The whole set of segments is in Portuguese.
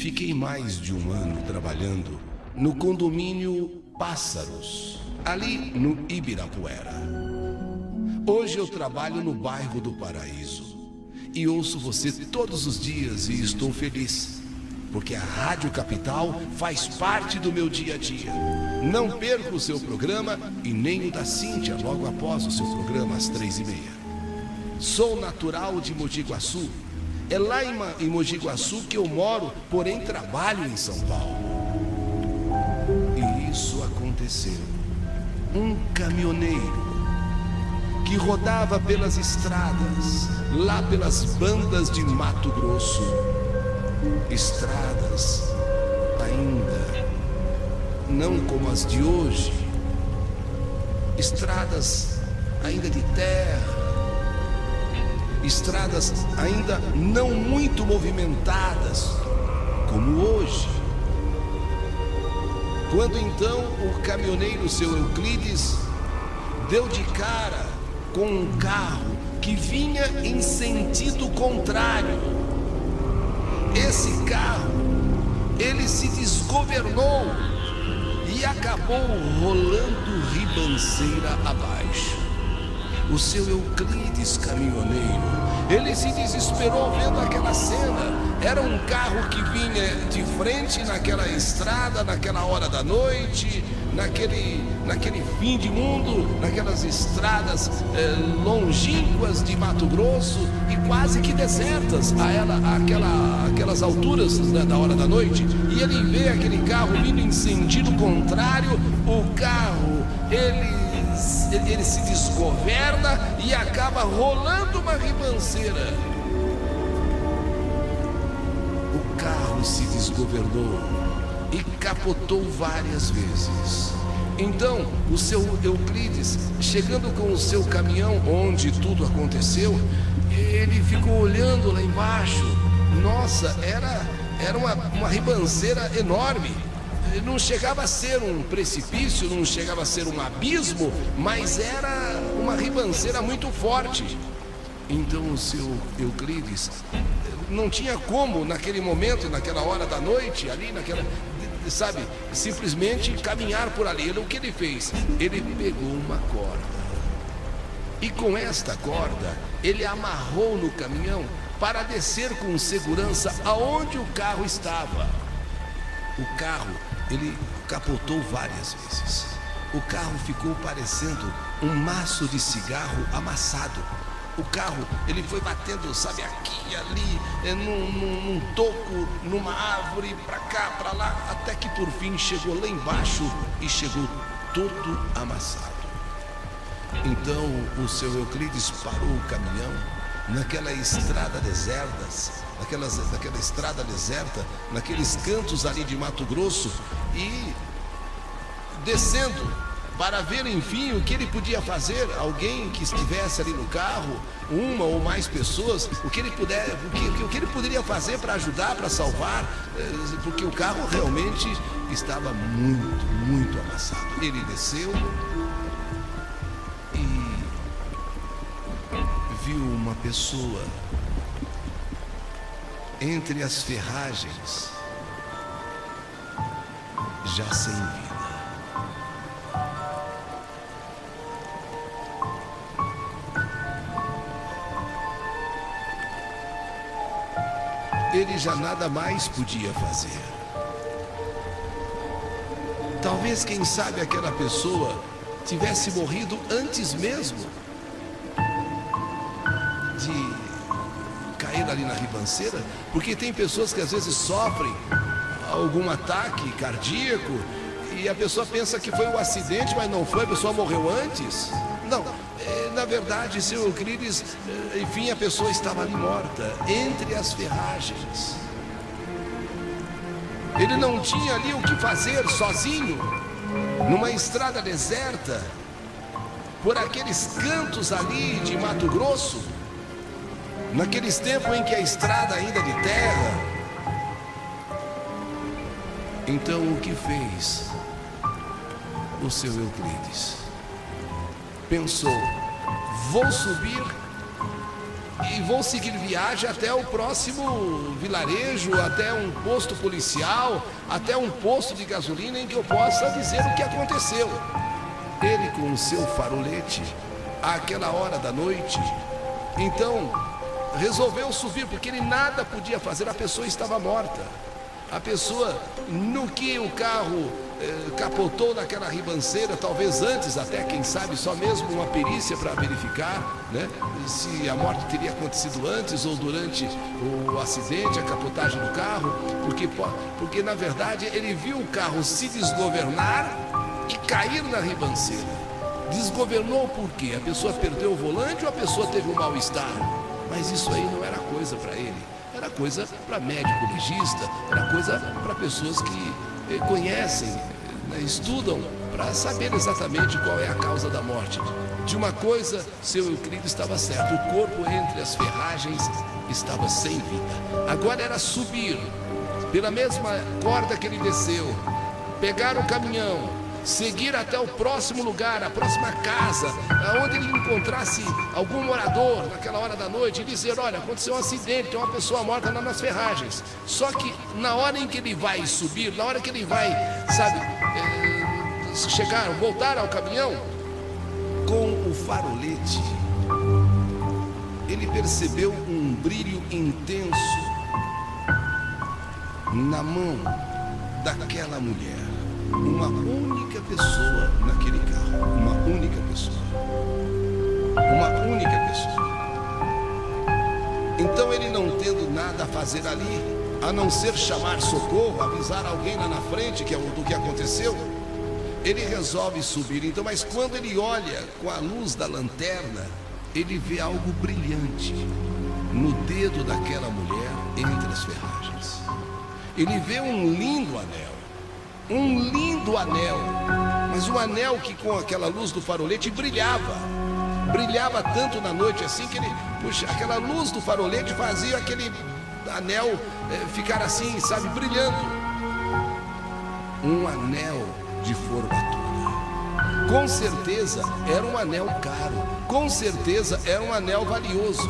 Fiquei mais de um ano trabalhando no condomínio Pássaros, ali no Ibirapuera. Hoje eu trabalho no bairro do Paraíso e ouço você todos os dias e estou feliz, porque a Rádio Capital faz parte do meu dia a dia. Não perco o seu programa e nem o da Cíntia logo após o seu programa às 3h30. Sou natural de Mogi Guaçu. É lá em Mogi Guaçu que eu moro, porém trabalho em São Paulo. E isso aconteceu. Um caminhoneiro que rodava pelas estradas, lá pelas bandas de Mato Grosso. Estradas ainda não como as de hoje. Estradas ainda de terra. Estradas ainda não muito movimentadas, como hoje. Quando então o caminhoneiro seu Euclides deu de cara com um carro que vinha em sentido contrário. Esse carro, ele se desgovernou e acabou rolando ribanceira abaixo. O seu Euclides caminhoneiro, ele se desesperou vendo aquela cena. Era um carro que vinha de frente naquela estrada, naquela hora da noite, naquele fim de mundo, naquelas estradas longínquas de Mato Grosso e quase que desertas aquelas alturas da hora da noite. E ele vê aquele carro vindo em sentido contrário. O carro, ele se desgoverna e acaba rolando uma ribanceira. O carro se desgovernou e capotou várias vezes. Então, o seu Euclides, chegando com o seu caminhão onde tudo aconteceu, ele ficou olhando lá embaixo. Nossa, era uma ribanceira enorme. Não chegava a ser um precipício, não chegava a ser um abismo, mas era uma ribanceira muito forte. Então o seu Euclides não tinha como, naquele momento, naquela hora da noite, ali simplesmente caminhar por ali. O que ele fez? Ele pegou uma corda e com esta corda ele amarrou no caminhão para descer com segurança aonde o carro estava. O carro, ele capotou várias vezes. O carro ficou parecendo um maço de cigarro amassado. O carro, ele foi batendo, sabe, aqui e ali, num toco, numa árvore, pra cá, pra lá, até que por fim chegou lá embaixo e chegou todo amassado. Então o seu Euclides parou o caminhão naquela estrada naquela estrada deserta, naqueles cantos ali de Mato Grosso, e descendo para ver, enfim, o que ele podia fazer. Alguém que estivesse ali no carro, uma ou mais pessoas, o que ele poderia fazer para ajudar, para salvar, porque o carro realmente estava muito, muito amassado. Ele desceu e viu uma pessoa entre as ferragens, já sem vida. Ele já nada mais podia fazer. Talvez, quem sabe, aquela pessoa tivesse morrido antes mesmo de cair ali na ribanceira, porque tem pessoas que às vezes sofrem algum ataque cardíaco e a pessoa pensa que foi um acidente, mas não foi, a pessoa morreu antes. Não, na verdade, seu Euclides, enfim, a pessoa estava ali morta, entre as ferragens. Ele não tinha ali o que fazer sozinho, numa estrada deserta, por aqueles cantos ali de Mato Grosso, naqueles tempos em que a estrada ainda de terra. Então o que fez o seu Euclides? Pensou: vou subir e vou seguir viagem até o próximo vilarejo, até um posto policial, até um posto de gasolina em que eu possa dizer o que aconteceu. Ele com o seu farolete, àquela hora da noite, então resolveu subir, porque ele nada podia fazer, a pessoa estava morta. A pessoa, no que o carro capotou naquela ribanceira, talvez antes até, quem sabe, só mesmo uma perícia para verificar, né, se a morte teria acontecido antes ou durante o acidente, a capotagem do carro, porque na verdade ele viu o carro se desgovernar e cair na ribanceira. Desgovernou por quê? A pessoa perdeu o volante ou a pessoa teve um mal-estar? Mas isso aí não era coisa para ele, era coisa para médico legista, era coisa para pessoas que conhecem, né, estudam para saber exatamente qual é a causa da morte. De uma coisa, seu Euclides estava certo, o corpo entre as ferragens estava sem vida. Agora era subir pela mesma corda que ele desceu, pegar o caminhão, seguir até o próximo lugar, a próxima casa, onde ele encontrasse algum morador naquela hora da noite e dizer: olha, aconteceu um acidente, tem uma pessoa morta lá nas ferragens. Só que na hora em que ele vai subir, na hora que ele vai, sabe, chegar, voltar ao caminhão, com o farolete, ele percebeu um brilho intenso na mão daquela mulher. Uma única pessoa naquele carro, uma única pessoa, uma única pessoa. Então ele, não tendo nada a fazer ali, a não ser chamar socorro, avisar alguém lá na frente do que aconteceu, ele resolve subir. Então, mas quando ele olha com a luz da lanterna, ele vê algo brilhante no dedo daquela mulher entre as ferragens. Ele vê um lindo anel. Um lindo anel, mas um anel que com aquela luz do farolete brilhava tanto na noite assim que ele, puxa, aquela luz do farolete fazia aquele anel ficar assim, sabe, brilhando. Um anel de formatura. Com certeza era um anel caro, com certeza era um anel valioso.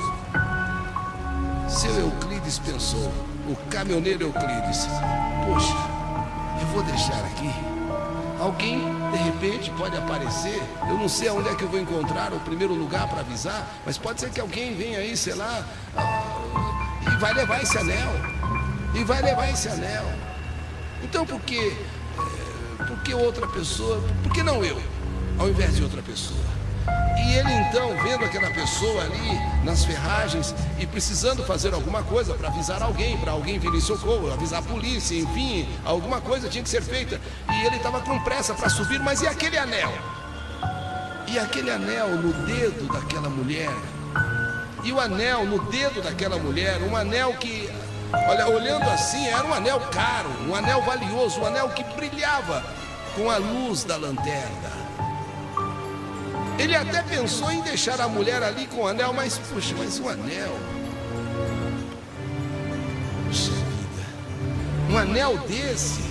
Seu Euclides pensou, o caminhoneiro Euclides, poxa, eu vou deixar aqui. Alguém, de repente, pode aparecer. Eu não sei aonde é que eu vou encontrar o primeiro lugar para avisar, mas pode ser que alguém venha aí, sei lá, e vai levar esse anel. E vai levar esse anel. Então, por que outra pessoa? Por que não eu, ao invés de outra pessoa? E ele então, vendo aquela pessoa ali nas ferragens e precisando fazer alguma coisa para avisar alguém, para alguém vir em socorro, avisar a polícia, enfim, alguma coisa tinha que ser feita. E ele estava com pressa para subir, mas e aquele anel? E aquele anel no dedo daquela mulher? E o anel no dedo daquela mulher, um anel que, olha, olhando assim, era um anel caro, um anel valioso, um anel que brilhava com a luz da lanterna. Ele até pensou em deixar a mulher ali com o anel, mas, puxa, mas o anel... Puxa vida, um anel desse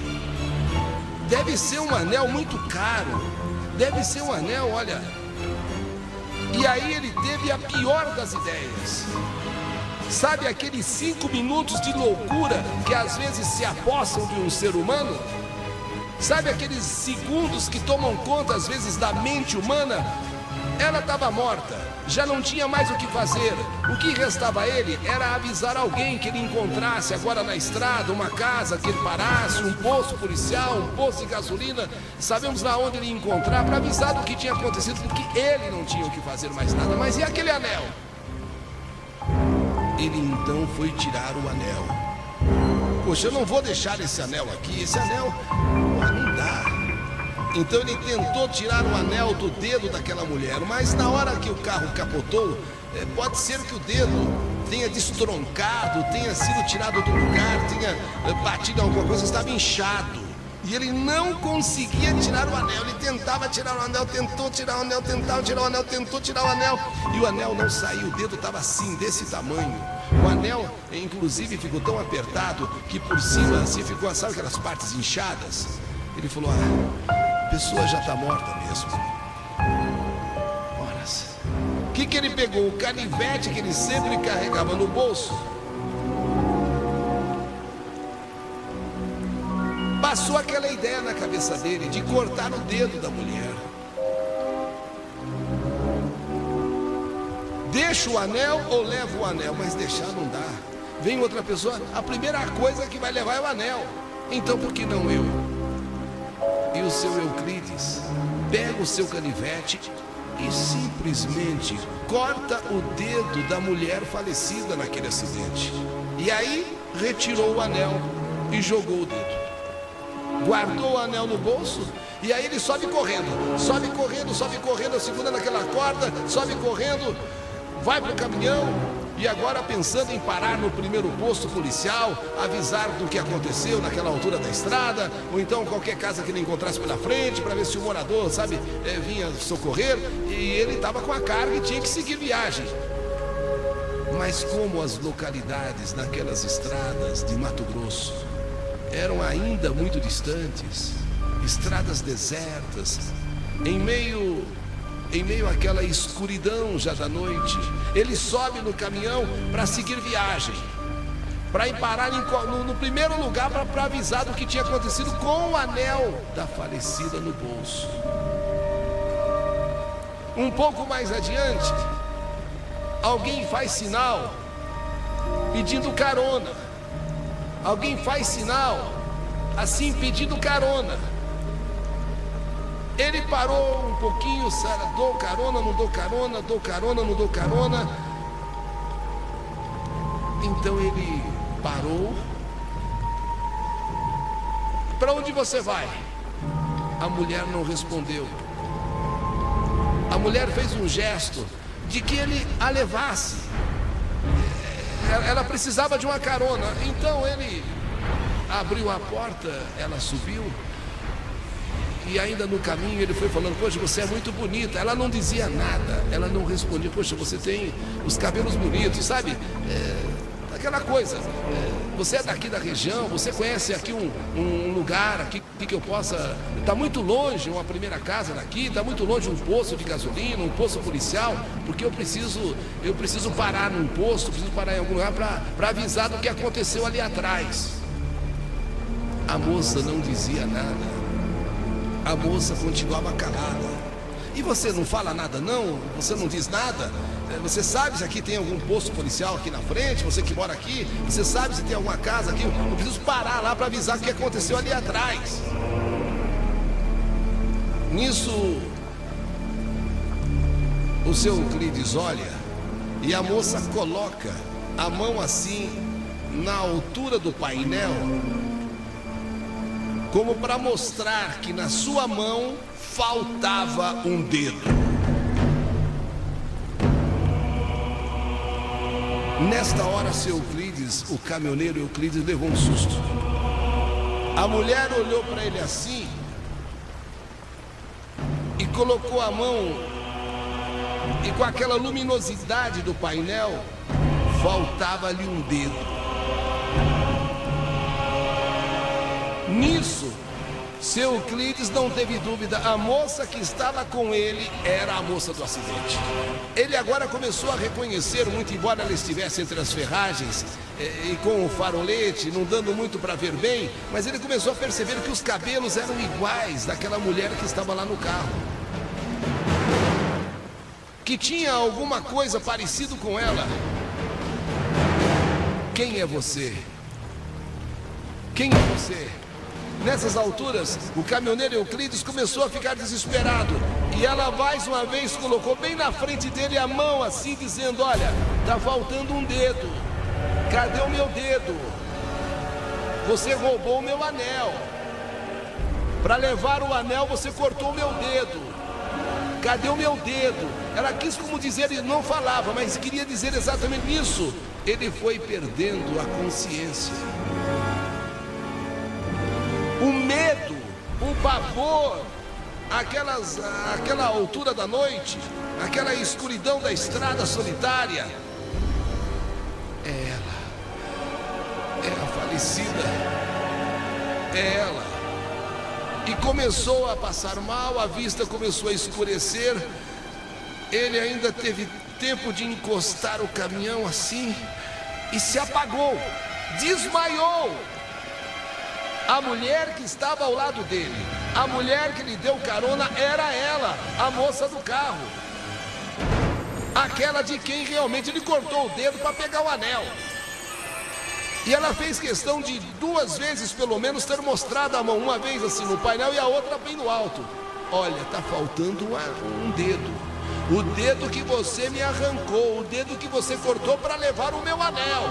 deve ser um anel muito caro, deve ser um anel, olha... E aí ele teve a pior das ideias. Sabe aqueles 5 minutos de loucura que às vezes se apossam de um ser humano? Sabe aqueles segundos que tomam conta às vezes da mente humana? Ela estava morta, já não tinha mais o que fazer. O que restava a ele era avisar alguém que ele encontrasse agora na estrada, uma casa que ele parasse, um posto policial, um posto de gasolina. Sabemos lá onde ele ia encontrar para avisar do que tinha acontecido, porque ele não tinha o que fazer mais nada. Mas e aquele anel? Ele então foi tirar o anel. Poxa, eu não vou deixar esse anel aqui, esse anel, não dá. Então ele tentou tirar o anel do dedo daquela mulher, mas na hora que o carro capotou, pode ser que o dedo tenha destroncado, tenha sido tirado do lugar, tenha batido em alguma coisa, estava inchado. E ele não conseguia tirar o anel, ele tentava tirar o anel, tentou tirar o anel, tentava tirar o anel, tentou tirar o anel, e o anel não saiu, o dedo estava assim, desse tamanho. O anel, inclusive, ficou tão apertado que por cima, assim, ficou, sabe aquelas partes inchadas? Ele falou, a pessoa já está morta mesmo. Ora, o que que ele pegou o canivete que ele sempre carregava no bolso, passou aquela ideia na cabeça dele de cortar o dedo da mulher. Deixa o anel ou leva o anel? Mas deixar não dá. Vem outra pessoa, a primeira coisa que vai levar é o anel. Então por que não eu? E o seu Euclides pega o seu canivete e simplesmente corta o dedo da mulher falecida naquele acidente. E aí retirou o anel e jogou o dedo. Guardou o anel no bolso e aí ele sobe correndo, segurando aquela corda, sobe correndo, vai para o caminhão e agora pensando em parar no primeiro posto policial, avisar do que aconteceu naquela altura da estrada, ou então qualquer casa que ele encontrasse pela frente, para ver se o morador, vinha socorrer, e ele estava com a carga e tinha que seguir viagem. Mas como as localidades naquelas estradas de Mato Grosso eram ainda muito distantes, estradas desertas, em meio àquela escuridão já da noite, ele sobe no caminhão para seguir viagem, para parar no primeiro lugar para avisar do que tinha acontecido com o anel da falecida no bolso. Um pouco mais adiante, alguém faz sinal pedindo carona. Alguém faz sinal assim pedindo carona. Ele parou um pouquinho, dou carona, não dou carona, dou carona, não dou carona. Então ele parou. Para onde você vai? A mulher não respondeu. A mulher fez um gesto de que ele a levasse. Ela precisava de uma carona. Então ele abriu a porta, ela subiu. E ainda no caminho ele foi falando: poxa, você é muito bonita. Ela não dizia nada, ela não respondia. Poxa, você tem os cabelos bonitos, sabe? Aquela coisa. Você é daqui da região, você conhece aqui um lugar aqui que eu possa... Está muito longe uma primeira casa daqui, está muito longe um posto de gasolina, um posto policial, porque eu preciso parar num posto, preciso parar em algum lugar para avisar do que aconteceu ali atrás. A moça não dizia nada. A moça continuava calada. E você não fala nada não? Você não diz nada? Você sabe se aqui tem algum posto policial aqui na frente? Você que mora aqui, você sabe se tem alguma casa aqui? Eu preciso parar lá para avisar o que aconteceu ali atrás. Nisso, o seu Euclides olha e a moça coloca a mão assim na altura do painel, como para mostrar que na sua mão faltava um dedo. Nesta hora, seu Euclides, o caminhoneiro Euclides, levou um susto. A mulher olhou para ele assim e colocou a mão, e com aquela luminosidade do painel, faltava-lhe um dedo. Nisso, seu Euclides não teve dúvida, a moça que estava com ele era a moça do acidente. Ele agora começou a reconhecer, muito embora ela estivesse entre as ferragens e com o farolete, não dando muito para ver bem, mas ele começou a perceber que os cabelos eram iguais daquela mulher que estava lá no carro, que tinha alguma coisa parecido com ela. Quem é você? Quem é você? Nessas alturas, o caminhoneiro Euclides começou a ficar desesperado. E ela mais uma vez colocou bem na frente dele a mão assim, dizendo: olha, tá faltando um dedo. Cadê o meu dedo? Você roubou o meu anel. Para levar o anel, você cortou o meu dedo. Cadê o meu dedo? Ela quis como dizer, ele não falava, mas queria dizer exatamente isso. Ele foi perdendo a consciência. O medo, o pavor, aquela altura da noite, aquela escuridão da estrada solitária. É ela, é a falecida, é ela. E começou a passar mal, a vista começou a escurecer. Ele ainda teve tempo de encostar o caminhão assim e se apagou, desmaiou. A mulher que estava ao lado dele, a mulher que lhe deu carona, era ela, a moça do carro. Aquela de quem realmente ele cortou o dedo para pegar o anel. E ela fez questão de 2 vezes, pelo menos, ter mostrado a mão. Uma vez assim no painel e a outra bem no alto. Olha, tá faltando um dedo. O dedo que você me arrancou, o dedo que você cortou para levar o meu anel.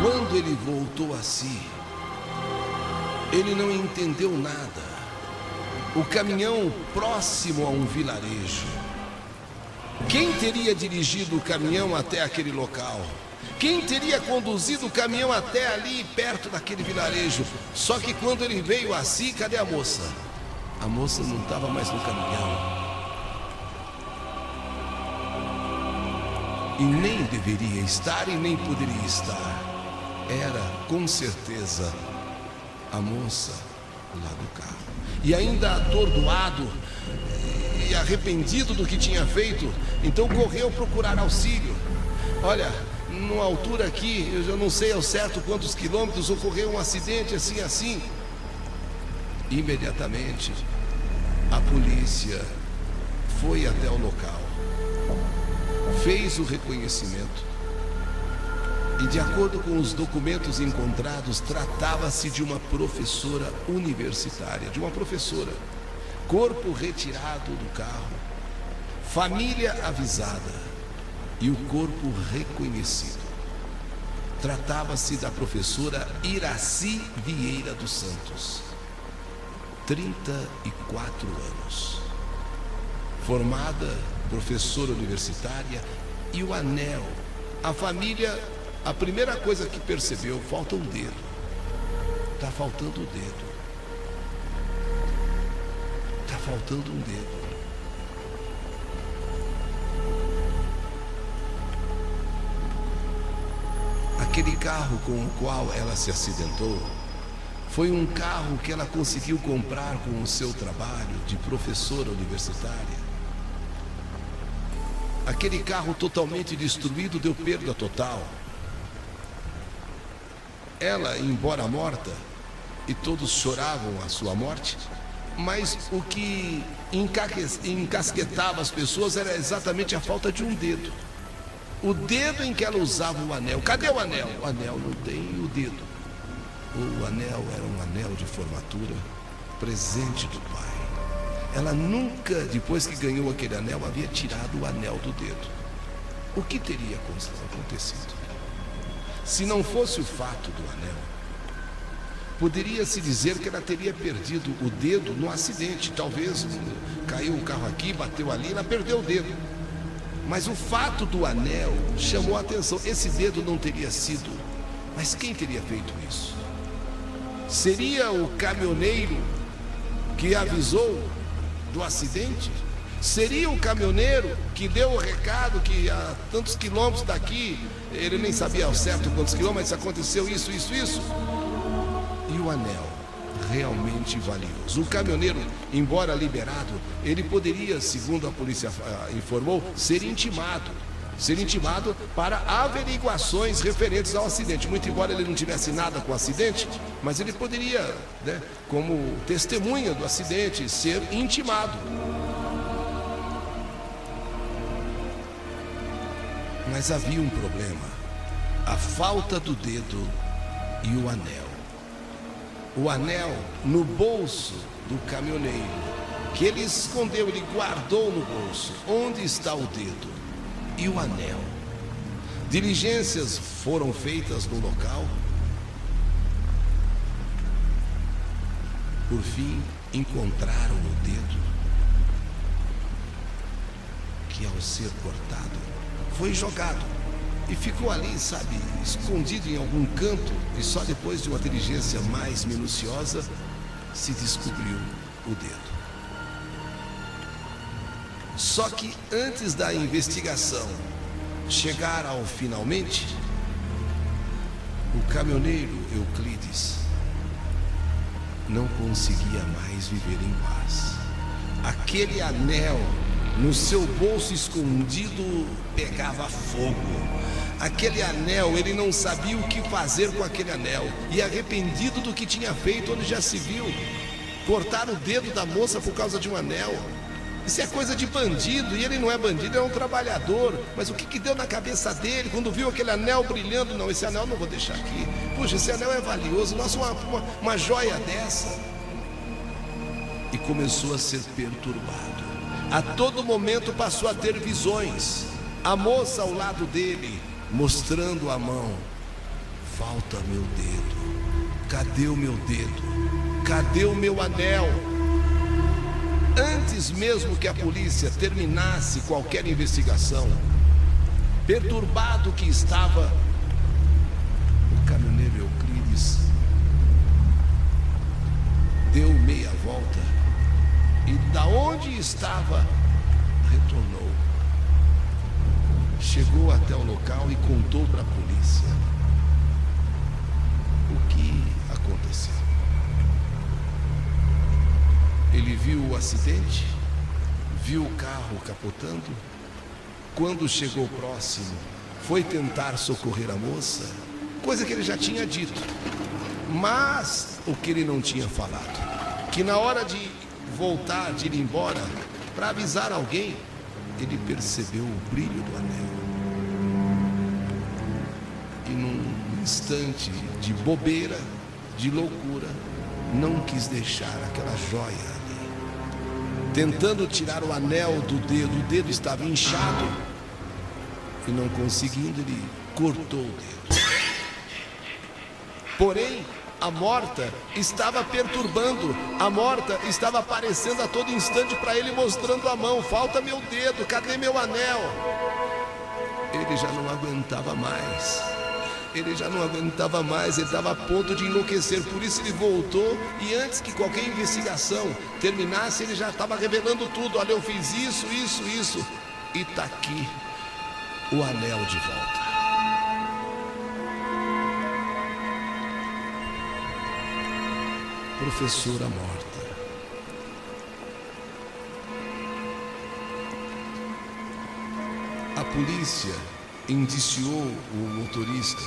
Quando ele voltou a si, ele não entendeu nada. O caminhão próximo a um vilarejo. Quem teria dirigido o caminhão até aquele local? Quem teria conduzido o caminhão até ali, perto daquele vilarejo? Só que quando ele veio a si, cadê a moça? A moça não estava mais no caminhão. E nem deveria estar e nem poderia estar. Era, com certeza, a moça lá do carro. E ainda atordoado e arrependido do que tinha feito, então correu procurar auxílio. Olha, numa altura aqui, eu já não sei ao certo quantos quilômetros, ocorreu um acidente assim. Imediatamente, a polícia foi até o local, fez o reconhecimento e, de acordo com os documentos encontrados, tratava-se de uma professora universitária, de uma professora. Corpo retirado do carro, família avisada e o corpo reconhecido. Tratava-se da professora Iraci Vieira dos Santos, 34 anos, formada, professora universitária. E o anel, a família, a primeira coisa que percebeu, falta um dedo. Está faltando o dedo. Está faltando um dedo. Aquele carro com o qual ela se acidentou foi um carro que ela conseguiu comprar com o seu trabalho de professora universitária. Aquele carro totalmente destruído deu perda total. Ela, embora morta, e todos choravam a sua morte, mas o que encasquetava as pessoas era exatamente a falta de um dedo. O dedo em que ela usava o anel. Cadê o anel? O anel não tem o dedo. O anel era um anel de formatura, presente do pai. Ela nunca, depois que ganhou aquele anel, havia tirado o anel do dedo. O que teria acontecido? Se não fosse o fato do anel, poderia-se dizer que ela teria perdido o dedo no acidente. Talvez caiu o carro aqui, bateu ali, ela perdeu o dedo. Mas o fato do anel chamou a atenção. Esse dedo não teria sido. Mas quem teria feito isso? Seria o caminhoneiro que avisou do acidente? Seria o caminhoneiro que deu o recado que a tantos quilômetros daqui, ele nem sabia ao certo quantos quilômetros, aconteceu isso. E o anel, realmente valioso. O caminhoneiro, embora liberado, ele poderia, segundo a polícia informou, ser intimado para averiguações referentes ao acidente. Muito embora ele não tivesse nada com o acidente, mas ele poderia, como testemunha do acidente, ser intimado. Mas havia um problema: a falta do dedo e o anel. O anel no bolso do caminhoneiro, que ele escondeu, ele guardou no bolso. Onde está o dedo e o anel? Diligências foram feitas no local. Por fim, encontraram o dedo, que ao ser cortado, foi jogado e ficou ali, escondido em algum canto, e só depois de uma diligência mais minuciosa se descobriu o dedo. Só que antes da investigação chegar ao finalmente, o caminhoneiro Euclides não conseguia mais viver em paz. Aquele anel No seu bolso escondido pegava fogo. Aquele anel, ele não sabia o que fazer com aquele anel. E arrependido do que tinha feito, onde já se viu. Cortar o dedo da moça por causa de um anel. Isso é coisa de bandido, e ele não é bandido, é um trabalhador. Mas o que deu na cabeça dele quando viu aquele anel brilhando? Não, esse anel eu não vou deixar aqui. Puxa, esse anel é valioso, nossa, uma joia dessa. E começou a ser perturbado. A todo momento passou a ter visões. A moça ao lado dele, mostrando a mão. Falta meu dedo. Cadê o meu dedo? Cadê o meu anel? Antes mesmo que a polícia terminasse qualquer investigação, perturbado que estava, o caminhoneiro Euclides deu meia volta e da onde estava, retornou. Chegou até o local e contou para a polícia o que aconteceu. Ele viu o acidente, viu o carro capotando. Quando chegou próximo, foi tentar socorrer a moça, coisa que ele já tinha dito. Mas o que ele não tinha falado, que na hora de voltar, de ir embora, para avisar alguém, ele percebeu o brilho do anel. E num instante de bobeira, de loucura, não quis deixar aquela joia ali. Tentando tirar o anel do dedo, o dedo estava inchado. E não conseguindo, ele cortou o dedo. Porém, a morta estava perturbando. A morta estava aparecendo a todo instante para ele, mostrando a mão. Falta meu dedo, cadê meu anel? Ele já não aguentava mais. Ele já não aguentava mais, ele estava a ponto de enlouquecer. Por isso ele voltou e antes que qualquer investigação terminasse, ele já estava revelando tudo. Olha, eu fiz isso. E está aqui o anel de volta. Professora morta. A polícia indiciou o motorista,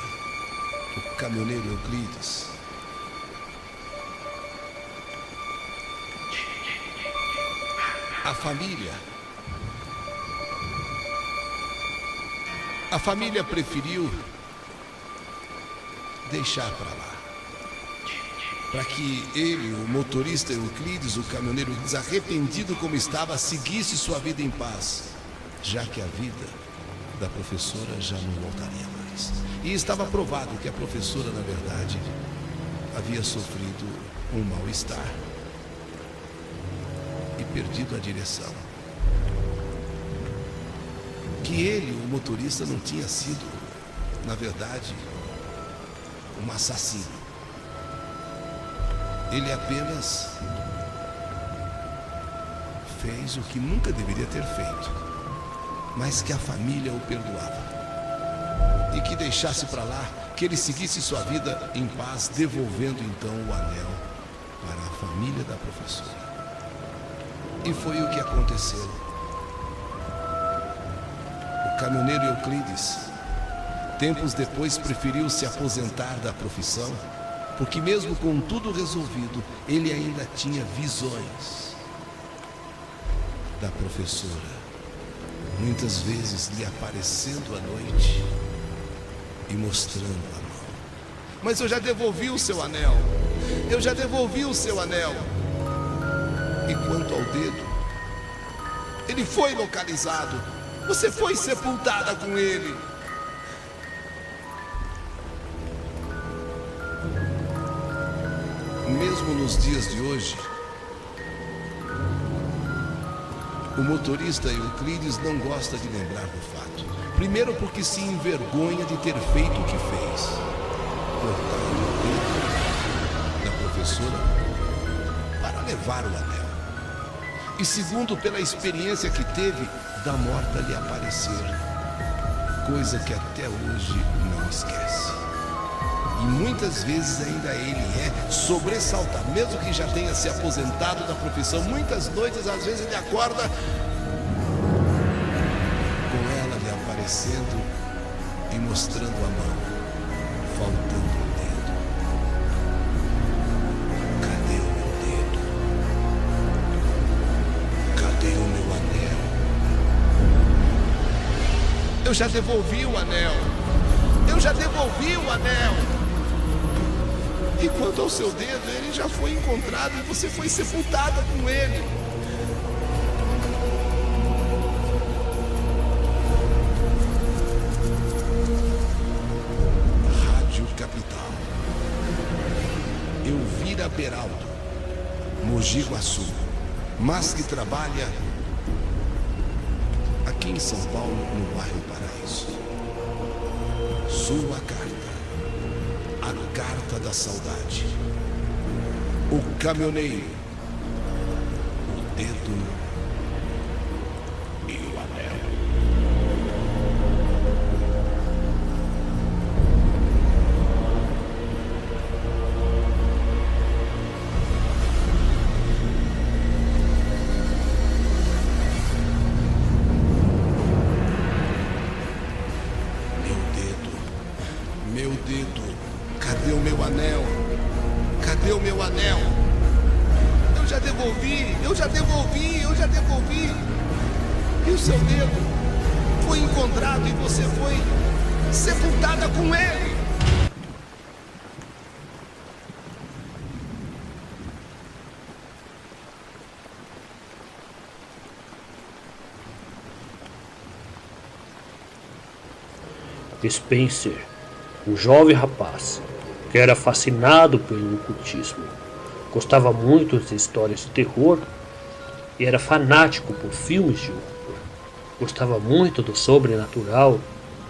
o caminhoneiro Euclides. A família preferiu deixar para lá, para que ele, o motorista Euclides, o caminhoneiro Euclides, arrependido como estava, seguisse sua vida em paz, já que a vida da professora já não voltaria mais. E estava provado que a professora, na verdade, havia sofrido um mal-estar e perdido a direção. Que ele, o motorista, não tinha sido, na verdade, um assassino. Ele apenas fez o que nunca deveria ter feito, mas que a família o perdoava e que deixasse para lá, que ele seguisse sua vida em paz, devolvendo então o anel para a família da professora. E foi o que aconteceu. O caminhoneiro Euclides, tempos depois, preferiu se aposentar da profissão, porque mesmo com tudo resolvido, ele ainda tinha visões da professora, muitas vezes lhe aparecendo à noite e mostrando a mão. Mas eu já devolvi o seu anel. Eu já devolvi o seu anel. E quanto ao dedo, ele foi localizado. Você foi sepultada com ele. Mesmo nos dias de hoje, o motorista Euclides não gosta de lembrar do fato. Primeiro porque se envergonha de ter feito o que fez, cortar o dedo da professora para levar o anel. E segundo, pela experiência que teve da morta lhe aparecer, coisa que até hoje não esquece. E muitas vezes ainda ele é sobressaltado, mesmo que já tenha se aposentado da profissão. Muitas noites, às vezes, ele acorda aparecendo e mostrando a mão, faltando um dedo. Cadê o meu dedo? Cadê o meu anel? Eu já devolvi o anel. Eu já devolvi o anel. E quanto ao seu dedo, ele já foi encontrado e você foi sepultada com ele. Rádio Capital. Elvira Beraldo, Mogi Guaçu, mas que trabalha aqui em São Paulo, no bairro Paraíso. Sua carta, a carta da saudade. O caminhoneiro, o dedo e o anel. Meu dedo, cadê o meu anel? Cadê o meu anel? Eu já devolvi, eu já devolvi, eu já devolvi. E o seu dedo foi encontrado e você foi sepultada com ele. Spencer, um jovem rapaz que era fascinado pelo ocultismo, gostava muito de histórias de terror e era fanático por filmes de horror. Gostava muito do sobrenatural,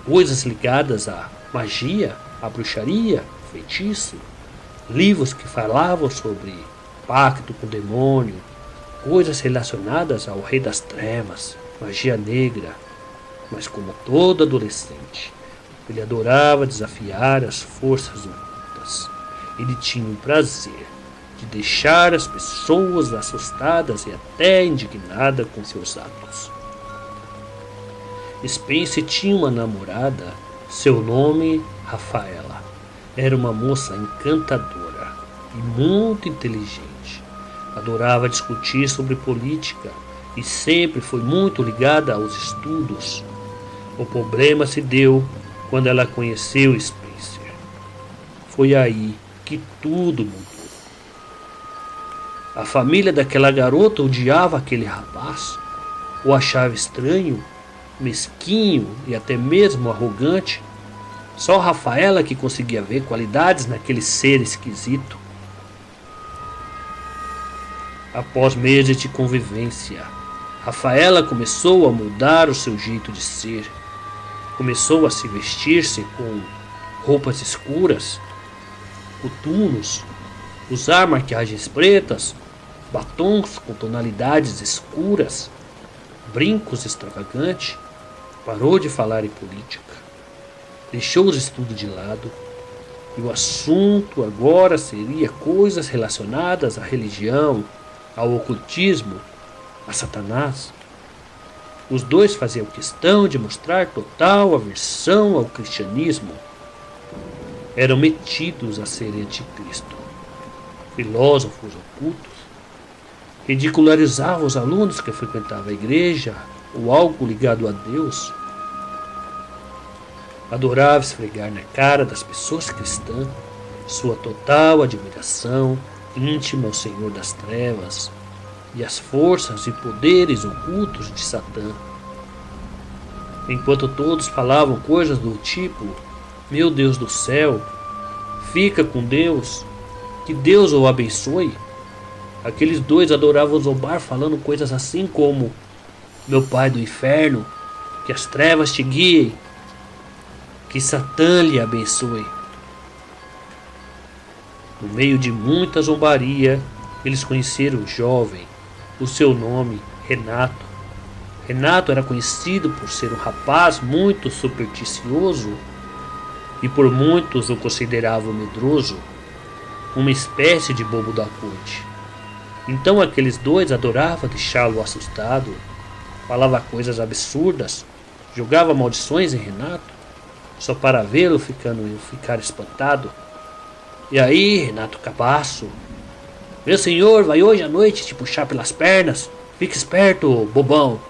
coisas ligadas à magia, à bruxaria, feitiço, livros que falavam sobre pacto com o demônio, coisas relacionadas ao Rei das Trevas, magia negra. Mas como todo adolescente, ele adorava desafiar as forças ocultas. Ele tinha o prazer de deixar as pessoas assustadas e até indignadas com seus atos. Spencer tinha uma namorada, seu nome Rafaela. Era uma moça encantadora e muito inteligente. Adorava discutir sobre política e sempre foi muito ligada aos estudos. O problema se deu quando ela conheceu Spencer. Foi aí que tudo mudou. A família daquela garota odiava aquele rapaz, o achava estranho, mesquinho e até mesmo arrogante. Só Rafaela que conseguia ver qualidades naquele ser esquisito. Após meses de convivência, Rafaela começou a mudar o seu jeito de ser. Começou a se vestir-se com roupas escuras, coturnos, usar maquiagens pretas, batons com tonalidades escuras, brincos extravagantes. Parou de falar em política, deixou os estudos de lado e o assunto agora seria coisas relacionadas à religião, ao ocultismo, a Satanás. Os dois faziam questão de mostrar total aversão ao cristianismo. Eram metidos a serem anticristo, filósofos ocultos, ridicularizavam os alunos que frequentavam a igreja ou algo ligado a Deus. Adorava esfregar na cara das pessoas cristãs sua total admiração íntima ao Senhor das Trevas e as forças e poderes ocultos de Satã. Enquanto todos falavam coisas do tipo: meu Deus do céu, fica com Deus, que Deus o abençoe, aqueles dois adoravam zombar falando coisas assim como: meu Pai do inferno, que as trevas te guiem, que Satã lhe abençoe. No meio de muita zombaria, eles conheceram o jovem. O seu nome, Renato. Renato era conhecido por ser um rapaz muito supersticioso e por muitos o consideravam medroso, uma espécie de bobo da corte. Então aqueles dois adoravam deixá-lo assustado, falava coisas absurdas, Jogava maldições em Renato, só para vê-lo ficar espantado. E aí, Renato Cabaço? Meu senhor vai hoje à noite te puxar pelas pernas. Fique esperto, bobão.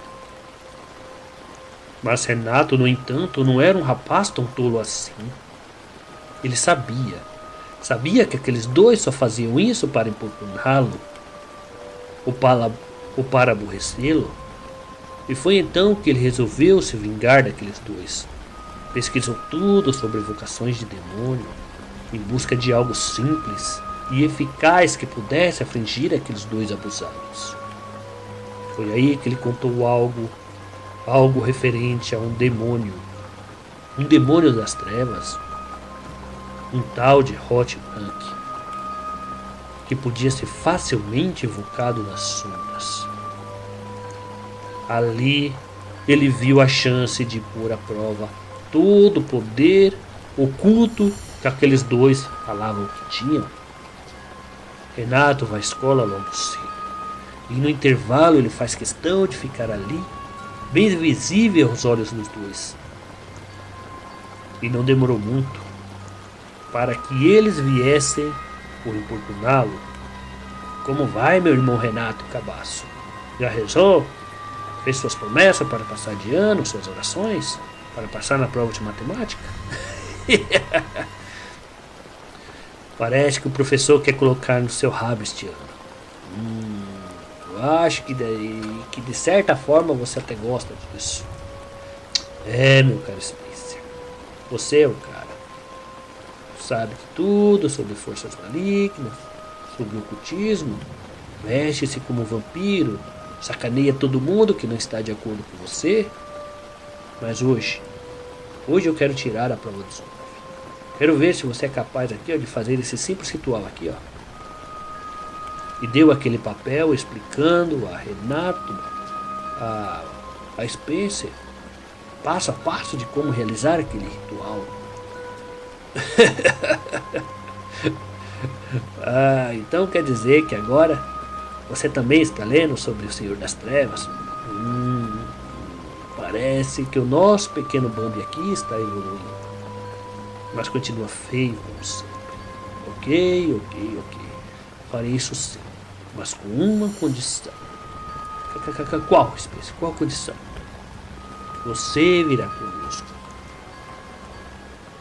Mas Renato, no entanto, não era um rapaz tão tolo assim. Ele sabia que aqueles dois só faziam isso para importuná-lo, ou para aborrecê-lo. E foi então que ele resolveu se vingar daqueles dois. Pesquisou tudo sobre evocações de demônio, em busca de algo simples e eficaz que pudesse afligir aqueles dois abusados. Foi aí que ele contou algo referente a um demônio das trevas, um tal de Hot Blank, que podia ser facilmente evocado nas sombras. Ali ele viu a chance de pôr à prova todo o poder oculto que aqueles dois falavam que tinham. Renato vai à escola logo cedo, e no intervalo ele faz questão de ficar ali, bem visível aos olhos dos dois. E não demorou muito para que eles viessem por importuná-lo. Como vai, meu irmão Renato Cabaço? Já rezou? Fez suas promessas para passar de ano, suas orações? Para passar na prova de matemática? Parece que o professor quer colocar no seu rabo este ano. Eu acho que de certa forma você até gosta disso. É, meu caro Spencer, você é o cara. Sabe de tudo sobre forças malignas, sobre o ocultismo, mexe-se como vampiro, sacaneia todo mundo que não está de acordo com você. Mas hoje eu quero tirar a prova dos 9. Quero ver se você é capaz aqui, ó, de fazer esse simples ritual aqui, ó. E deu aquele papel explicando a Renato, a Spencer, passo a passo de como realizar aquele ritual. Então quer dizer que agora você também está lendo sobre o Senhor das Trevas? Parece que o nosso pequeno Bambi aqui está evoluindo, mas continua feio como sempre. Ok. Farei isso sim, mas com uma condição. Qual, Spencer? Qual condição? Você virá conosco.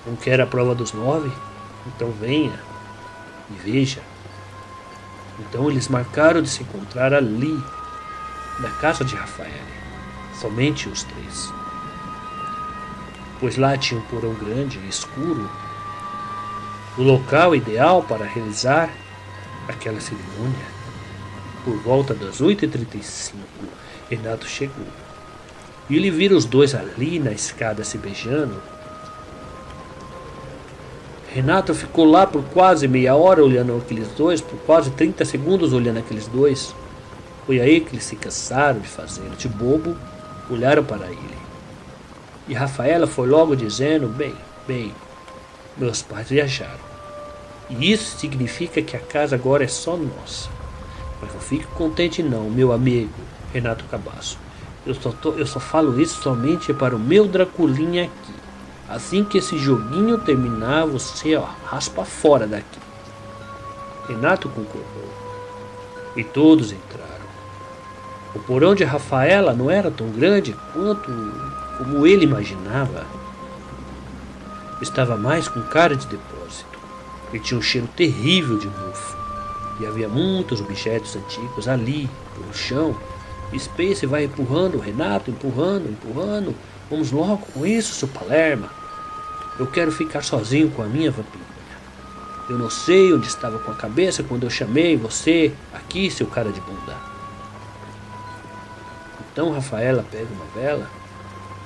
Não quer a prova dos 9? Então venha e veja. Então eles marcaram de se encontrar ali, na casa de Rafael, somente os 3. Pois lá tinha um porão grande e escuro, o local ideal para realizar aquela cerimônia. Por volta das 8h35, Renato chegou. E ele vira os dois ali na escada se beijando. Renato ficou lá por quase meia hora olhando aqueles dois, por quase 30 segundos olhando aqueles dois. Foi aí que eles se cansaram de fazer de bobo, olharam para ele. E Rafaela foi logo dizendo, bem, meus pais viajaram. E isso significa que a casa agora é só nossa. Mas não fique contente não, meu amigo Renato Cabaço. Eu só falo isso somente para o meu Draculinha aqui. Assim que esse joguinho terminar, você raspa fora daqui. Renato concordou. E todos entraram. O porão de Rafaela não era tão grande como ele imaginava. Estava mais com cara de depósito. E tinha um cheiro terrível de mofo. E havia muitos objetos antigos ali, pelo chão. Space vai empurrando o Renato, empurrando. Vamos logo com isso, seu Palerma. Eu quero ficar sozinho com a minha vampirinha. Eu não sei onde estava com a cabeça quando eu chamei você aqui, seu cara de bunda. Então Rafaela pega uma vela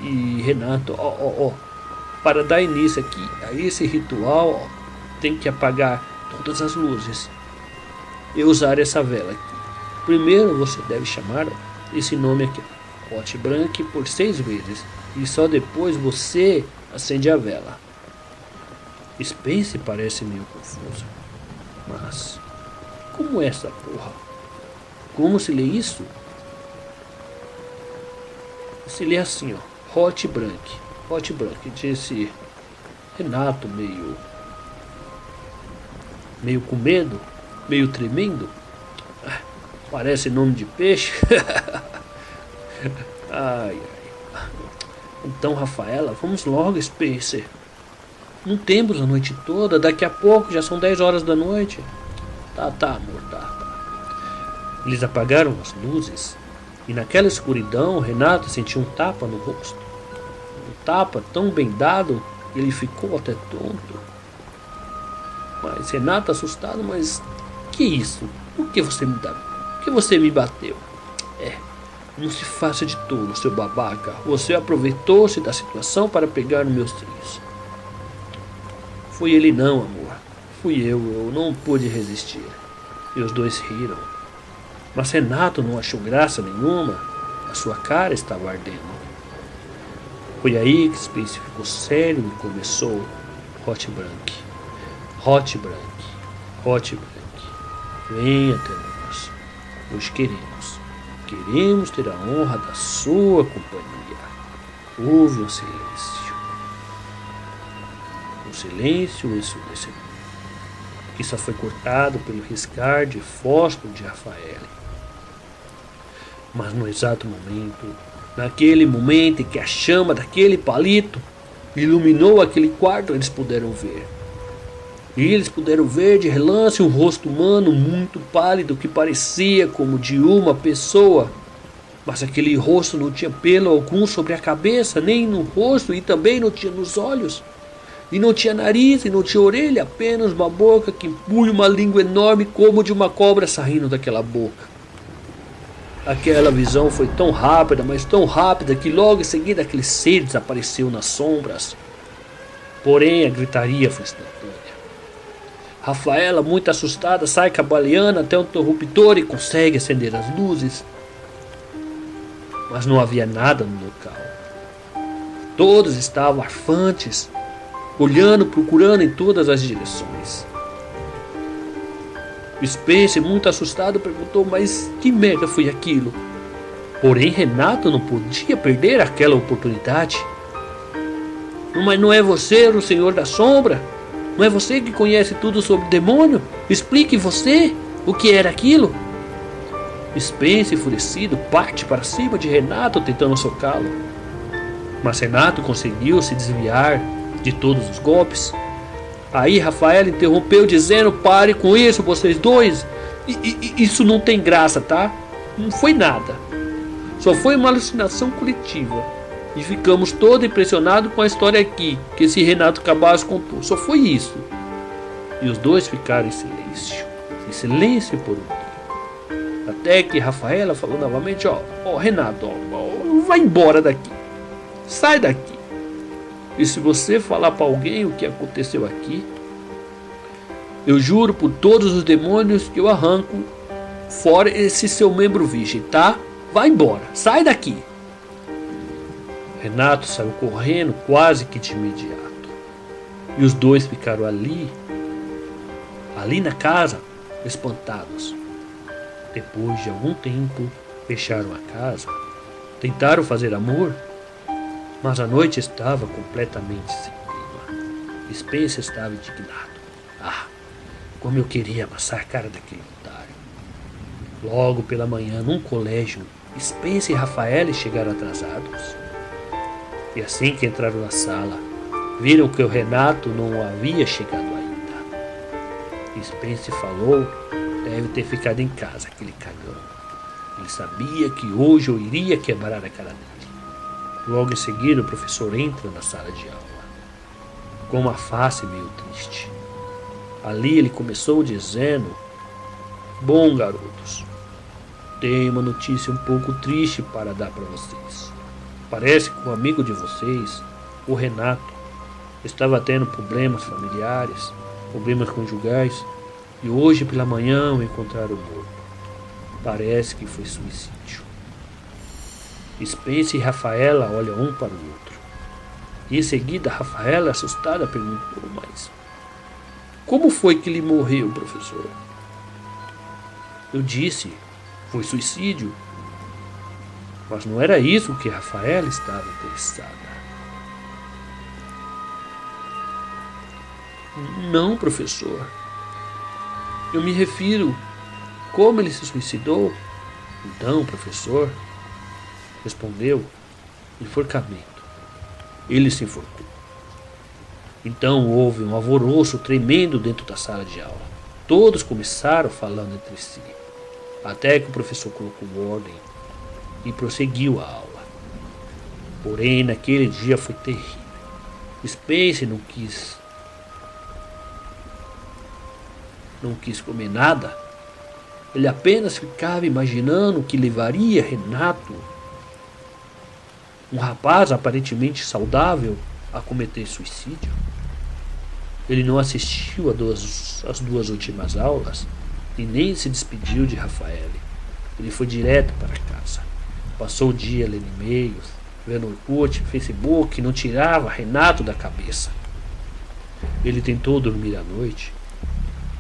e Renato, para dar início aqui a esse ritual, tem que apagar todas as luzes e usar essa vela aqui. Primeiro você deve chamar esse nome aqui, Hot Blank, por 6 vezes e só depois você acende a vela. Space parece meio confuso. Mas como é essa porra? Como se lê isso? Se lê assim, Hot Brank, disse Renato, meio com medo, meio tremendo. Parece nome de peixe. Ai. Então, Rafaela, vamos logo, Spencer. Não temos a noite toda, daqui a pouco já são 10 horas da noite. Tá, amor, tá. Eles apagaram as luzes e naquela escuridão Renato sentiu um tapa no rosto. Um tapa tão bem dado que ele ficou até tonto. Mas Renato, assustado, mas que isso? Por que você me dá? Por que você me bateu? Não se faça de tolo, seu babaca. Você aproveitou-se da situação para pegar nos meus trios. Foi ele não, amor. Fui eu não pude resistir. E os dois riram. Mas Renato não achou graça nenhuma. A sua cara estava ardendo. Foi aí que Spencer ficou sério e começou. Hot Brank. Venha até nós. Nós queremos ter a honra da sua companhia. Houve um silêncio. Um silêncio ensurdecedor, que só foi cortado pelo riscar de fósforo de Rafael. Mas no exato momento, naquele momento em que a chama daquele palito iluminou aquele quarto, eles puderam ver. E eles puderam ver de relance um rosto humano muito pálido que parecia como de uma pessoa. Mas aquele rosto não tinha pelo algum sobre a cabeça, nem no rosto, e também não tinha nos olhos. E não tinha nariz, e não tinha orelha, apenas uma boca que punha uma língua enorme como de uma cobra saindo daquela boca. Aquela visão foi tão rápida, mas tão rápida, que logo em seguida aquele ser desapareceu nas sombras. Porém, a gritaria foi instantânea. Rafaela, muito assustada, sai cambaleando até o interruptor e consegue acender as luzes. Mas não havia nada no local. Todos estavam arfantes, olhando, procurando em todas as direções. Spencer, muito assustado, perguntou: mas que merda foi aquilo? Porém, Renato não podia perder aquela oportunidade. Mas não é você o Senhor da Sombra? Não é você que conhece tudo sobre o demônio? Explique você o que era aquilo. Spencer, enfurecido, parte para cima de Renato tentando socá-lo. Mas Renato conseguiu se desviar de todos os golpes. Aí Rafael interrompeu dizendo: pare com isso, vocês dois. Isso não tem graça, tá? Não foi nada. Só foi uma alucinação coletiva. E ficamos todos impressionados com a história aqui que esse Renato Cabas contou. Só foi isso. E os dois ficaram em silêncio por um tempo. Até que Rafaela falou novamente: ó Renato, vai embora daqui. Sai daqui. E se você falar para alguém o que aconteceu aqui, eu juro por todos os demônios que eu arranco fora esse seu membro virgem, tá? Vai embora, sai daqui. Renato saiu correndo quase que de imediato. E os dois ficaram ali na casa, espantados. Depois de algum tempo, fecharam a casa, tentaram fazer amor, mas a noite estava completamente sem clima. Spencer estava indignado. Como eu queria amassar a cara daquele otário. Logo pela manhã, num colégio, Spencer e Rafael chegaram atrasados. E assim que entraram na sala, viram que o Renato não havia chegado ainda. Spencer falou: deve ter ficado em casa, aquele cagão. Ele sabia que hoje eu iria quebrar a cara dele. Logo em seguida, o professor entra na sala de aula, com uma face meio triste. Ali ele começou dizendo: bom, garotos, tenho uma notícia um pouco triste para dar para vocês. Parece que um amigo de vocês, o Renato, estava tendo problemas familiares, problemas conjugais, e hoje pela manhã o encontraram morto. Parece que foi suicídio. Spencer e Rafaela olham um para o outro. E em seguida Rafaela, assustada, perguntou: mas como foi que ele morreu, professor? Eu disse: foi suicídio. Mas não era isso que Rafaela estava interessada. Não, professor. Eu me refiro como ele se suicidou. Então, professor, respondeu, enforcamento. Ele se enforcou. Então houve um alvoroço tremendo dentro da sala de aula. Todos começaram falando entre si, até que o professor colocou ordem e prosseguiu a aula. Porém, naquele dia foi terrível. Spence não quis comer nada. Ele apenas ficava imaginando o que levaria Renato, um rapaz aparentemente saudável, a cometer suicídio. Ele não assistiu às duas últimas aulas e nem se despediu de Rafaele. Ele foi direto para casa. Passou o dia lendo e-mails, vendo Orkut, Facebook, não tirava Renato da cabeça. Ele tentou dormir à noite,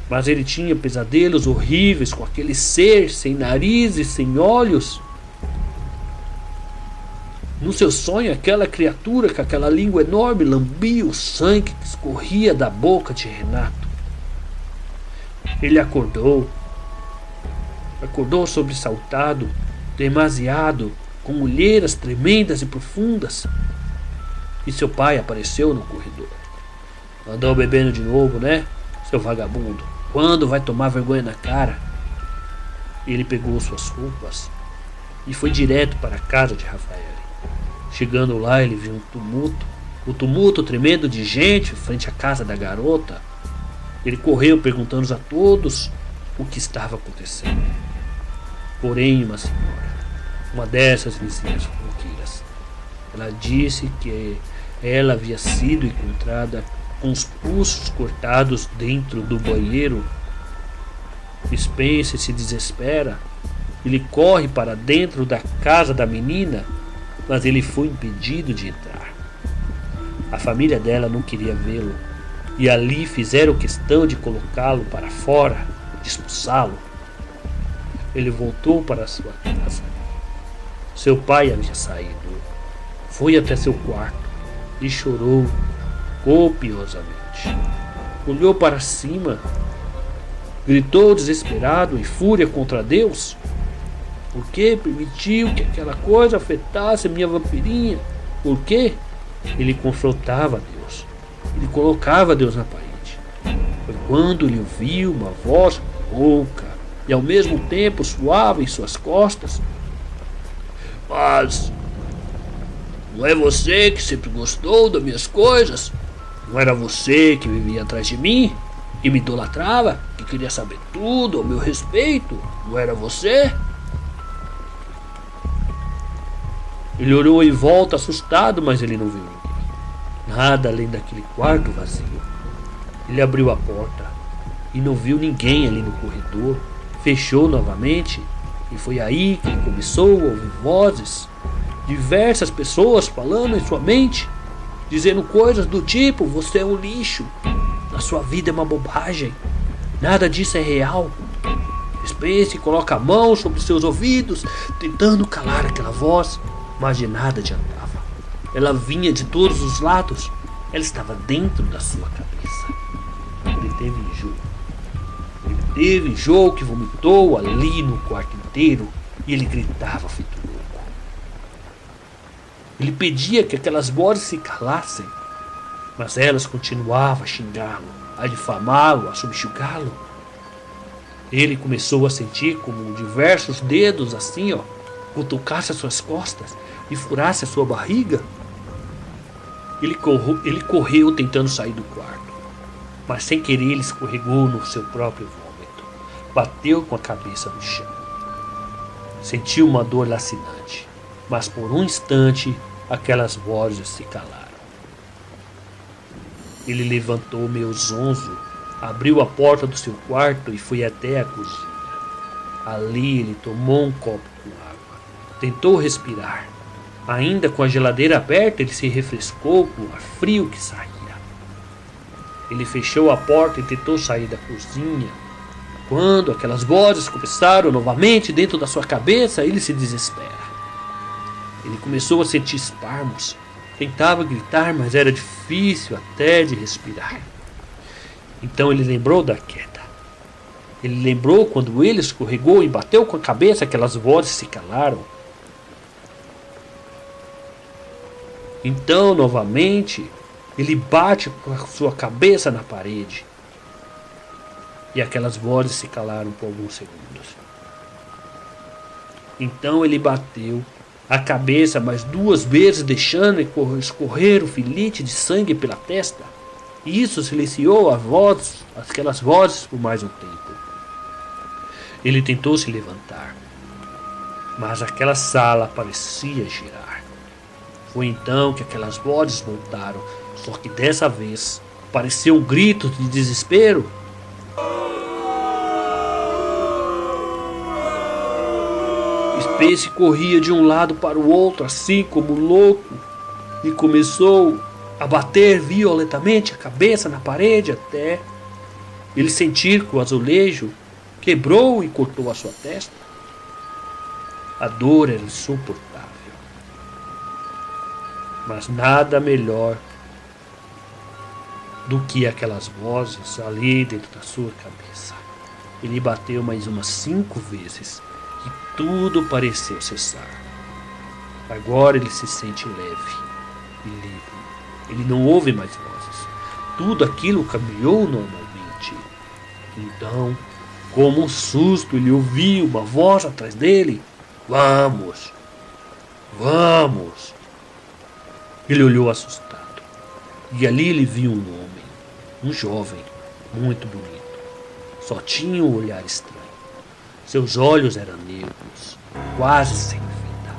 mas ele tinha pesadelos horríveis com aquele ser sem nariz e sem olhos. No seu sonho, aquela criatura com aquela língua enorme lambia o sangue que escorria da boca de Renato. Ele acordou sobressaltado, demasiado, com olheiras tremendas e profundas. E seu pai apareceu no corredor. Andou bebendo de novo, né, seu vagabundo? Quando vai tomar vergonha na cara? Ele pegou suas roupas e foi direto para a casa de Rafaele. Chegando lá, ele viu um tumulto tremendo de gente frente à casa da garota. Ele correu perguntando a todos o que estava acontecendo. Porém, uma senhora, uma dessas vizinhas fofoqueiras, ela disse que ela havia sido encontrada com os pulsos cortados dentro do banheiro. Spence se desespera. Ele corre para dentro da casa da menina, mas ele foi impedido de entrar. A família dela não queria vê-lo, e ali fizeram questão de colocá-lo para fora, de expulsá-lo. Ele voltou para sua casa. Seu pai havia saído. Foi até seu quarto e chorou copiosamente. Olhou para cima, gritou desesperado, em fúria contra Deus. Por que permitiu que aquela coisa afetasse a minha vampirinha? Por quê? Ele confrontava Deus. Ele colocava Deus na parede. Foi quando ele ouviu uma voz rouca e ao mesmo tempo suave em suas costas. Mas não é você que sempre gostou das minhas coisas? Não era você que vivia atrás de mim? Que me idolatrava? Que queria saber tudo ao meu respeito? Não era você? Ele olhou em volta assustado, mas ele não viu ninguém. Nada além daquele quarto vazio. Ele abriu a porta e não viu ninguém ali no corredor. Fechou novamente e foi aí que ele começou a ouvir vozes. Diversas pessoas falando em sua mente, dizendo coisas do tipo: você é um lixo, a sua vida é uma bobagem, nada disso é real. Spence coloca a mão sobre seus ouvidos, tentando calar aquela voz. Mas de nada adiantava. Ela vinha de todos os lados. Ela estava dentro da sua cabeça. Ele teve enjoo que vomitou ali no quarto inteiro. E ele gritava feito louco. Ele pedia que aquelas vozes se calassem, mas elas continuavam a xingá-lo, a difamá-lo, a subjugá-lo. Ele começou a sentir como diversos dedos assim, cutucasse as suas costas e furasse a sua barriga. Ele correu tentando sair do quarto, mas sem querer ele escorregou no seu próprio vômito. Bateu com a cabeça no chão. Sentiu uma dor lacinante, mas por um instante aquelas vozes se calaram. Ele levantou meio zonzo, abriu a porta do seu quarto e foi até a cozinha. Ali ele tomou um copo com água. Tentou respirar. Ainda com a geladeira aberta, ele se refrescou com o ar frio que saía. Ele fechou a porta e tentou sair da cozinha. Quando aquelas vozes começaram novamente dentro da sua cabeça, ele se desespera. Ele começou a sentir espasmos. Tentava gritar, mas era difícil até de respirar. Então ele lembrou da queda. Ele lembrou quando ele escorregou e bateu com a cabeça, aquelas vozes se calaram. Então, novamente, ele bate com a sua cabeça na parede. E aquelas vozes se calaram por alguns segundos. Então ele bateu a cabeça mais 2 vezes, deixando escorrer o filete de sangue pela testa. E isso silenciou aquelas vozes por mais um tempo. Ele tentou se levantar, mas aquela sala parecia girar. Foi então que aquelas vozes voltaram, só que dessa vez pareceu um grito de desespero. Space corria de um lado para o outro, assim como louco, e começou a bater violentamente a cabeça na parede até ele sentir que o azulejo quebrou e cortou a sua testa. A dor era insuportável, mas nada melhor do que aquelas vozes ali dentro da sua cabeça. Ele bateu mais umas 5 vezes e tudo pareceu cessar. Agora ele se sente leve e livre. Ele não ouve mais vozes. Tudo aquilo caminhou normalmente. Então, como um susto, ele ouviu uma voz atrás dele. Vamos! Vamos! Ele olhou assustado. E ali ele viu um homem, um jovem, muito bonito. Só tinha um olhar estranho. Seus olhos eram negros, quase sem vida.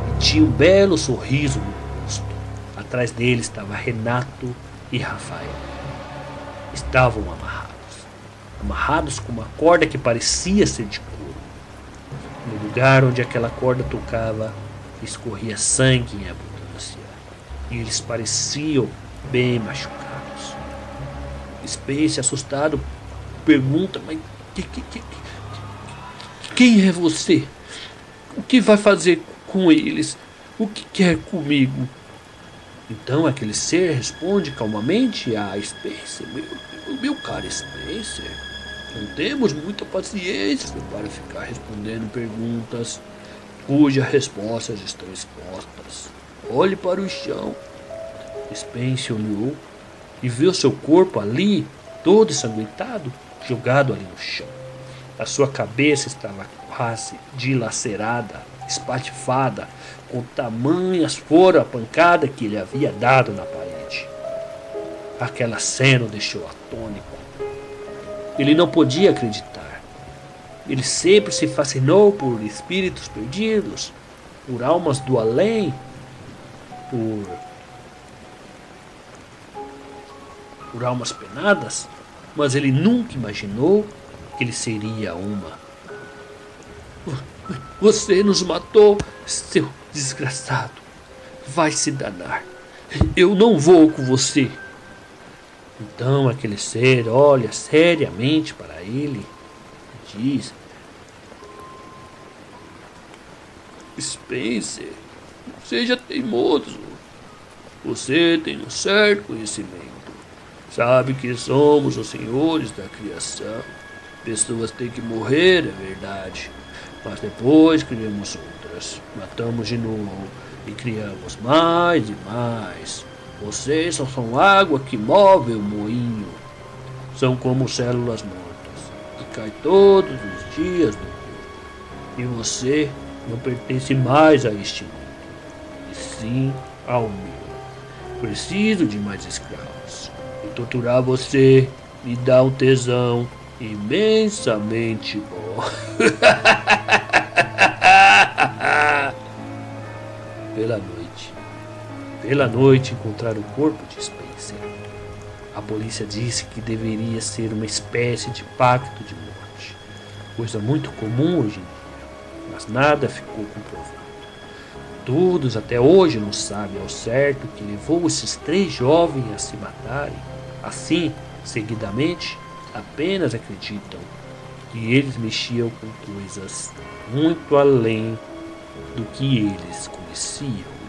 E tinha um belo sorriso no rosto. Atrás dele estava Renato e Rafael. Estavam amarrados com uma corda que parecia ser de couro. No lugar onde aquela corda tocava, escorria sangue em abundância. E eles pareciam bem machucados. Space, assustado, pergunta: mas quem é você? O que vai fazer com eles? O que quer comigo? Então aquele ser responde calmamente a Space: meu caro Spacer, não temos muita paciência para ficar respondendo perguntas cujas respostas estão expostas. Olhe para o chão. Space olhou e viu seu corpo ali, todo ensanguentado, jogado ali no chão. A sua cabeça estava quase dilacerada, espatifada, com tamanhas fora a pancada que ele havia dado na parede. Aquela cena o deixou atônito. Ele não podia acreditar. Ele sempre se fascinou por espíritos perdidos, por almas do além, por almas penadas, mas ele nunca imaginou que ele seria uma. Você nos matou, seu desgraçado. Vai se danar. Eu não vou com você. Então aquele ser olha seriamente para ele e diz: Spencer, seja teimoso. Você tem um certo conhecimento. Sabe que somos os senhores da criação. Pessoas têm que morrer, é verdade. Mas depois criamos outras. Matamos de novo e criamos mais e mais. Vocês só são água que move o moinho. São como células mortas, que caem todos os dias do corpo. E você não pertence mais a este mundo, e sim ao meu. Preciso de mais escravos. E torturar você me dá um tesão imensamente bom. Pela noite encontraram o corpo de Spencer. A polícia disse que deveria ser uma espécie de pacto de morte, coisa muito comum hoje em dia, mas nada ficou comprovado. Todos até hoje não sabem ao certo o que levou esses 3 jovens a se matarem assim, seguidamente. Apenas acreditam que eles mexiam com coisas muito além do que eles conheciam.